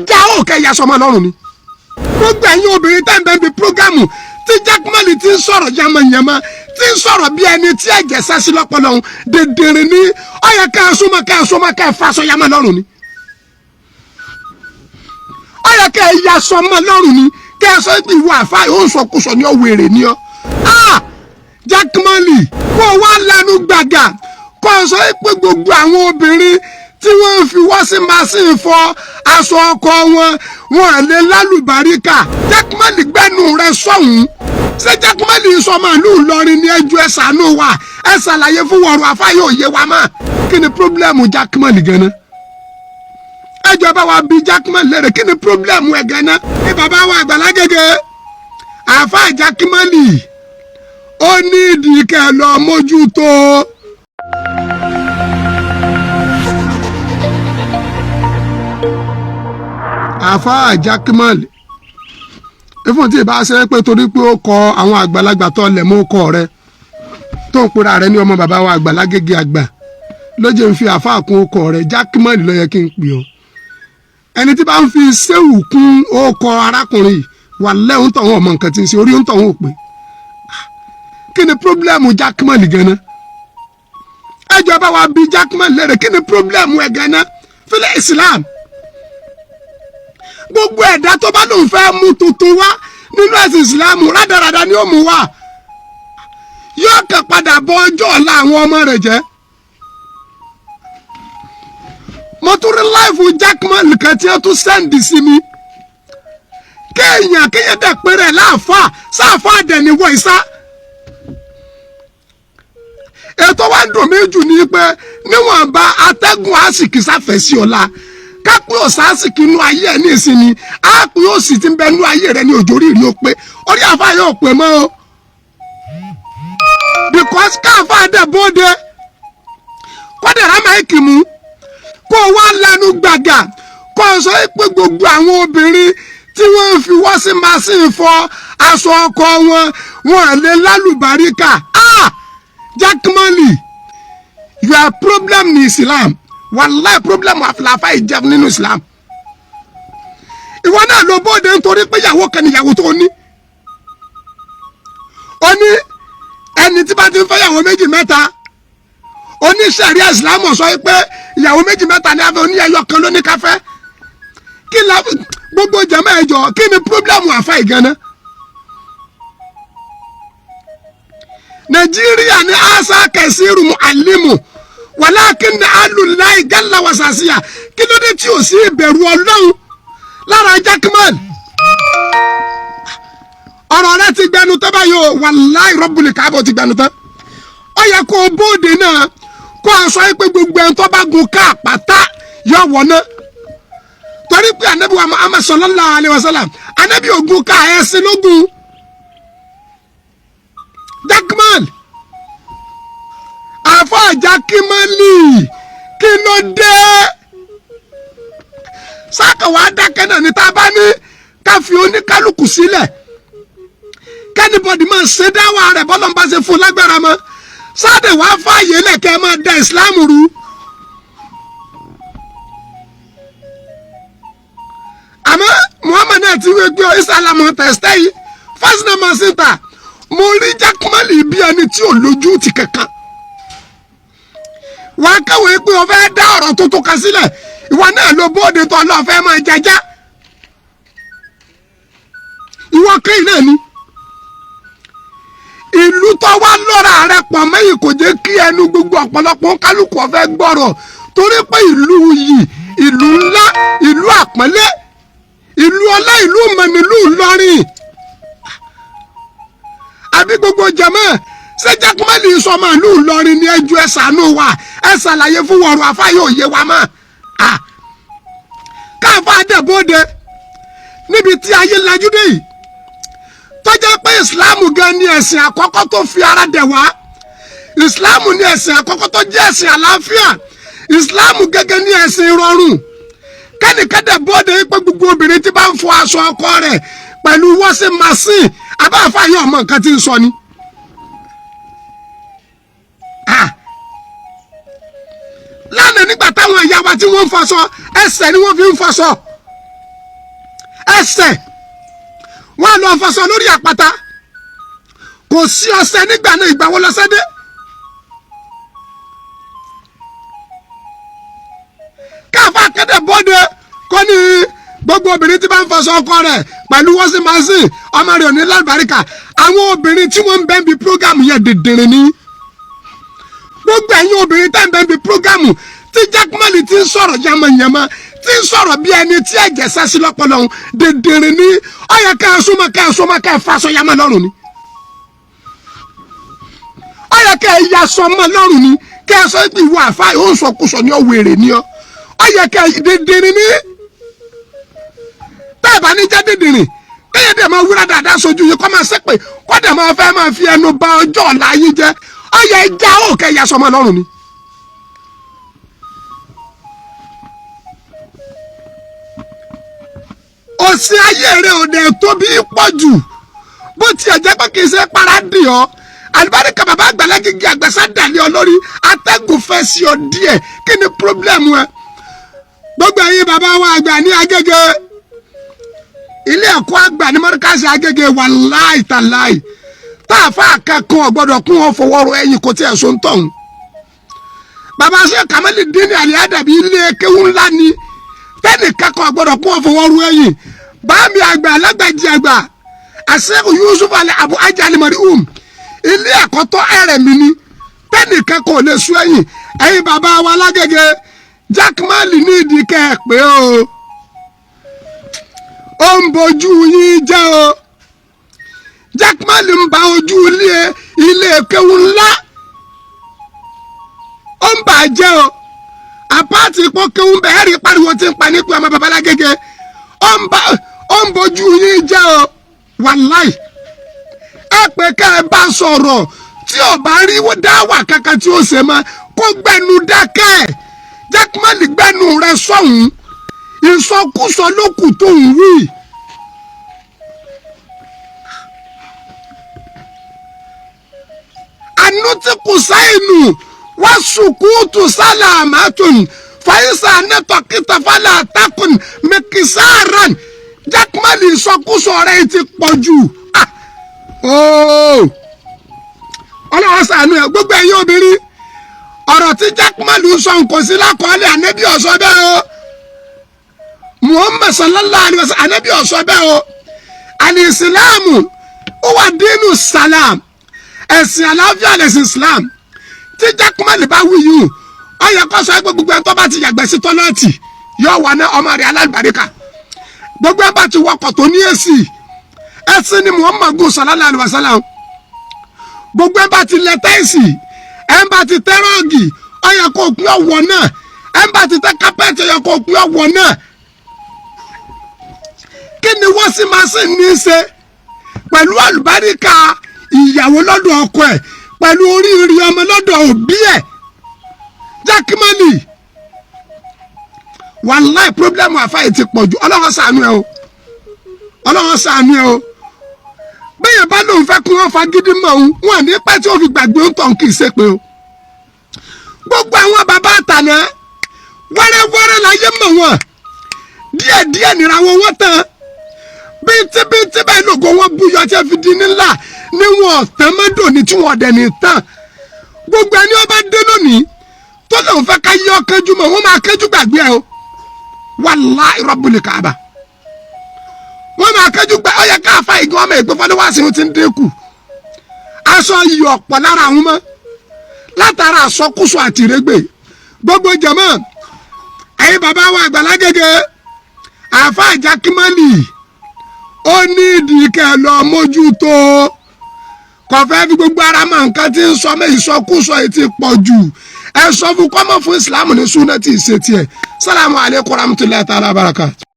já òkè ya sọmọ lọ́rùn ni gbogbo ẹ̀yin obìnrin tẹ́ ń bẹ bí prógámù tí Jaqmal ti ń sọ̀rọ̀ yamayama tí ń sọ̀rọ̀ bí ẹni tí ẹ̀jẹ̀ sẹ́sí lọ́pọ̀lọ́ ọ̀hún dèdèrè ní ọ̀yẹ̀ ká ẹ súnmọ́ ká ẹ fasọ yamọ lọ́rùn ni ọ̀yẹ̀ ká ẹ ya sọmọ lọ́rùn ni ká ẹ sọ pé ìwọ àfa yóò sọkúsọ ní ọ̀wẹ̀rẹ̀ ni ọ́ Jaqmal kó wá lẹ́nu gbàgà kó sọ pé gbogbo àwọn obìnrin tí wọ́n fi wọ́n machine fọ aṣọ ọkọ wọn lè lálùbáríkà Jaqmal gbẹ́nu rẹ̀ sọ̀hún ṣé Jaqmal sọ màálù Ìlọrin ní ẹjọ́ ẹ ṣàánú wa ẹ ṣàlàyé fún wọ̀rọ̀ afáyé òye wa mọ́ kí ni pírọ́blẹ́mù Jaqmal gan-an ẹjọ́ bá wa bí Jaqmal lérè kí ni pírọ́blẹ́mù ẹ̀ gan-an ní bàbá wa Àgbàlá Gègé àfa Jaqmal ó ní ìdíkẹ́ lọ mójútó. àfa Jaqmal efun tí ìbá ṣe pé torí pé ó kọ àwọn àgbàlagbà tó lẹ̀ mọ́ ọkọ rẹ tó ń pera rẹ ní ọmọ bàbá wa Àgbàlá Gègé àgbà lóye ń fi àfa kún ọkọ rẹ Jaqmal ló yẹ kí n pè ọ́ ẹni tí bá ń fi séwù kún ọkọ arákùnrin yìí wà lẹ́hùn tọ̀hún ọmọ nǹkan tí ń ṣe orí ń tọ̀hún òpè kí ni pírọ́blẹ́mù Jaqmal gan-an ẹjọ́ bá wa bí Jaqmal lérè kí ni pírọ́blẹ́mù ẹ̀ gan-an fílẹ̀ Islam gbogbo ẹ̀dá tó bá lóun fẹ́ mú tuntun wá nínú ẹ̀sìn ìsìlámù rádaràda ni ó mú wá yóò kàn padà bọ ọjọ́ ọ̀la àwọn ọmọ rẹ̀ jẹ́ mo tún rí láìfù Jaqmal kan tí ó tún sẹ́ǹdì sí mi kéèyàn dẹ̀ péré láàfáà sáàfáà dẹ̀ ní wọ ìsá ètò wa ń dùn mí jù ní pé níwọ̀nba atẹ́gùn àsìkí sáfẹ́ sí ọ̀la kápẹ́ òsásìkì inú ayé ẹ̀ ní ìsinmi ápẹ́ òsì ti ń bẹ inú ayé rẹ̀ ní òjò rírì ó pé orí àfa yóò pè mọ́ o because káfa dẹ̀ bóde kọ́dẹ̀rá máìkì mú kó o wá lẹ́nu gbàgà kó o sọ pé gbogbo àwọn obìnrin tí wọ́n fi wọ́n sí machine fọ aṣọ ọkọ wọn lè lálùbáríkà Jaqmal you are problem ní Islam wàláì pírọ́blẹ́mù àfìlàfà ìjẹun nínú Islam ìwọ náà ló bóde nítorí pé ìyàwó kan níyàwó tó ní ó ní ẹni tí bá ti ń fẹ́ ìyàwó méjì mẹ́ta oníṣẹ̀ríà Islam sọ pé ìyàwó méjì mẹ́ta ní afẹ́ oníyẹyọ kan ló ní káfẹ́ kí la gbogbo jẹ́mọ́ ẹ̀jọ̀ kí ni pírọ́blẹ́mù àfà ìgànnà Nàìjíríà ní àṣà kẹsìrì mu àlímù wàlákin ní alùláì gálà wàsàsíà kí ló dé tí ò sí ìbẹ̀rù Ọlọ́run lára Jaqmal ọ̀rọ̀ rẹ ti gbẹnu tán báyìí o wàláì Rabbul Kaaba ti gbẹnu tán ó yẹ kó o bóde náà kó o sọ pé gbogbo ẹni tó bá gun ká àpáta yọ wọ̀nà torí pé anabi wa Muhammad sallallahu alayhi wa sallam anabi ogun ká ẹ̀sìn lógun Jaqmal àfa Jaqmal kí ló dé sáàkà wàá dákẹ́ náà ní tá a bá ní ká fi oníkálukú sílẹ̀ kẹ́nìbọ̀dì máa ṣe dáwà rẹ̀ bọ́lá ń bá ṣe fún lágbára mọ́ sáàdè wàá fààyè lẹ̀kẹ́ máa da Islam rú àmọ́ Muhammad náà ti wé gbé ìsàlámù tẹ̀sítẹ́ yìí fásitì náà síta mo rí Jaqmal bí ẹni tí ò lójú ti kankan wàá kẹwé pé o fẹ́ dá ọ̀rọ̀ tuntun kan sílẹ̀ ìwọ náà ló bóde tó lọ́ọ́ fẹ́ máa jẹjá ìwọ kéyìn náà ni ìlú tó wá lọ́ra rẹ pọ̀ mẹ́yìn kò jẹ́ kí ẹnu gbogbo ọ̀pọ̀lọpọ̀ kálukú ọ̀fẹ́ gbọ́rọ̀ torí pé ìlú yìí ìlú ńlá ìlú àpọ́nlé ìlú ọlá ìlú mẹ́ni ìlú Ìlọrin àbí gbogbo jẹ̀mọ́ ṣé Jaqmal sọmọ ìlú Ìlọrin ní ẹjọ́ ẹ ṣàánú wa ẹ ṣàlàyé fún wọ̀rọ̀ afáyé òye wa mọ́ káfá dẹ̀bọ́dẹ níbi tí ayé lajú dé yìí tọ́jà pé ìsìláàmù gan ni ẹ̀sìn àkọ́kọ́ tó fi ara dẹ̀ wá ìsìláàmù ni ẹ̀sìn àkọ́kọ́ tó jẹ́ ẹ̀sìn àlàáfíà ìsìláàmù gẹ́gẹ́ ní ẹ̀sìn ìrọ̀rùn kẹ́nìkẹ́dẹ̀ bọ́dẹ pé gbogbo obìnrin tí bá ń fọ aṣọ ọkọ rẹ̀ pẹ̀lú washing machine abáfáyé ọmọ nǹkan tí ń sọ ni. lánàá nígbà táwọn ìyá wa tí wọ́n ń fọṣọ ẹsẹ̀ ni wọ́n fi ń fọṣọ ẹsẹ̀ wọ́n lọ fọṣọ lórí àpáta kò sí ọṣẹ nígbà náà, ìgbà wo lọ́ṣẹ dé? káfá kéde bọ́dẹ kọ́ ní gbogbo obìnrin tí bá ń fọṣọ ọkọ rẹ̀ pẹ̀lú washing machine ọmọ rẹ̀ ò ní lálùbáríkà. àwọn obìnrin tí wọ́n ń bẹ́ ń bi program yẹn dèdèrè ní. gbogbo ẹ̀yin obìnrin tẹ́ ń bẹ́ ń bi program tí Jaqmal ti ń sọ̀rọ̀ yamayama tí ń sọ̀rọ̀ bí ẹni tí ẹ̀jẹ̀ sẹ́sí lọ́pọ̀lọ́ dèdèrè ní. ó yẹ ká ẹ súnmọ́ ká ẹ faṣọ yamọ lọ́rùn ni. ó yẹ ká ẹ yasọ mọ́ lọ́rùn ni. ká ẹ sọ pé ìwọ àfa yóò ń sọkúsọ ní ọ̀wẹ̀rẹ̀ ni ọ́. ó yẹ ká ẹ dèdèrè ní. tẹ́ ẹ bá ní jẹ́ dèdèrè kéye dẹ̀ máa wúra dáadáa sojú yìí kọ́ máa ṣépè kọ́ dẹ̀ máa fẹ́ máa fi ẹnu bà ọjọ́ ọ̀la yín jẹ́. ó yẹ ẹja ó kẹ́ yasọ mọ́ lọ́rùn ni. òsì ayé rẹ̀ òde tóbi pọ̀ jù bó tiẹ̀ jẹ́ pé kì í ṣe paradì ọ́ àlùbáríkà bàbá àgbàlá gígé àgbàsá dàlẹ́ ọ lórí atẹ́gùn fẹ́ sí ọ díẹ̀ kí ni pírọ́blẹ́mù ẹ. gbogbo ẹ̀yin bàbá wa àgbà ní Agége ilé ẹ̀kọ́ àgbà ní mọ́ríkàsì Agége wàláì tàláì tá a fa akẹ́kọ̀ọ́ gbọ́dọ̀ kún wọn fọwọ́rọ̀ ẹ̀yìn kò tí ẹ̀ so ń tọ̀hún. bàbá ṣe Kamali Dini Ali Adabi ilé kéwú ńlá ni tẹ́nì kẹ́kọ̀ọ́ gbọ́dọ̀ kún wọn fọwọ́rọ̀ ẹ̀yìn. báàmì àgbà alágbàjì àgbà àṣẹ́kù Yusuf Ali Abu Ajali Marium ilé ẹ̀kọ́ tó ẹ̀rẹ̀ mi ni tẹ́nì kẹ́kọ̀ọ́ lè sún ẹ̀yìn. ẹ̀yin bàbá wa lágége Jaqmal ní ìdíkẹ́ ẹ̀ pé ó ń bojú yín jẹ́ o. Jaqmal ń ba ojú ilé kéwú ńlá ó ń bà á jẹ́ o. àpáàtì pọ́ kéwú bẹ́ẹ̀ rí pariwo tí ń pa nípa ọmọ bàbá lágége ó ń bojú yín jẹ́ o. wàláì ẹ pé ká ẹ bá sọ̀rọ̀ tí ò bá rí dáwà kankan tí ó ṣe mọ́ kó gbẹnu dákẹ́. Jaqmal gbẹnu rẹ sọ̀hún ìsọkúsọ ló kù tó ń wí. anutiku sáyẹnù wá sukutu sálàmàtún fàyísà anẹtọkítà fàlà takùn mẹkìsáàrán. Jaqmal ìsọkúsọ rẹ ti pọ̀ jù. ọlọ́wọ́ ṣàánú ẹ̀ gbogbo ẹ̀yin obìnrin ọ̀rọ̀ tí Jaqmal sọ kò sí lákọọ́lẹ̀ ànábì ọ̀sọ́ bẹ́ẹ̀ o. Muhammad sallallahu alaihi wasallam ànábì ọ̀sọ́ bẹ́ẹ̀ o. alìsílámù ó wà dínú sàlám ẹ̀sìn àlàáfíà lẹ̀sìn Islam. tí Jaqmal bá wí yìí ó yẹ kó sọ pé gbogbo ẹni tó bá ti yàgbẹ́ sí tọ́lọ́ọ̀tì yóò wà ní ọmọ rẹ̀ alábàríkà. gbogbo ẹni bá ti wọkọ̀ tó ní èsì ẹ̀sìn ni Muhammad gùn sallallahu alaihi wasallam. gbogbo ẹni bá ti lẹ tẹ́sì ẹni bá ti tẹ́ rọ́ọ̀gì ó yẹ kó pín ọ̀wọ́ náà ẹni bá ti tẹ́ kápẹ́ẹ̀tì ó yẹ kó pín ọ̀wọ́ náà. kí ni wọ́n sì máa sì ní í ṣe pẹ̀lú àlùbáríkà ìyàwó lọ́dọ̀ ọkọ ẹ̀ pẹ̀lú oríire ọmọ lọ́dọ̀ òbí ẹ̀. Jaqmal wàláì pírọ́blẹ́mù àfáà ti pọ̀ jù. Ọlọ́run ṣàánú ẹ o, Ọlọ́run ṣàánú ẹ o. bẹ́ẹ̀ bá lóun fẹ́ kí wọ́n fagídí mọ́ òun wọn ní pẹ́ tí ó fi gbàgbé ń tàn kì í ṣe pé o. gbogbo àwọn bàbá àtàná wẹ́rẹ́wẹ́rẹ́ láyé mọ̀ wọn díẹ̀díẹ̀ nira wọn tán bíntí báyìí lóko wọn búyọ tí a fi di nílà ní wọn tán mọ́dọ̀ ní tí wọn dẹ̀ ní tán. gbogbo ẹni ọba dé lónìí tó lóun fẹ́ ká yí ọ kẹjú mọ́ wọn máa kẹjú gbàgbé ẹ o. wàláhì Rabbul Kaaba wọn máa kẹjú gbà ọ yẹ káfa ìgbọ́n ọmọ ìgbẹ́ fọlọ́wọ́sì ó ti ń dínkù. aṣọ iyọ̀ ọ̀pọ̀ lára àwọn mọ́ látara àsọkúsọ àti ìrégbè. gbogbo jẹ̀mọ́ ẹ̀yin bàbá wa Àgbàlá Agége àáfàá Jaqmal ó ní ìdíkẹ́ lọ mójútó kò fẹ́ fi gbogbo ara mọ nǹkan tí ń sọ mọ́ ìsọkúsọ yìí ti pọ̀ jù. ẹ sọ fún kọ́mọ̀ fún Islam ní súnà tí ì ṣe tiẹ̀. Salamu alaikum warahmatullahi ta'ala barakatuh.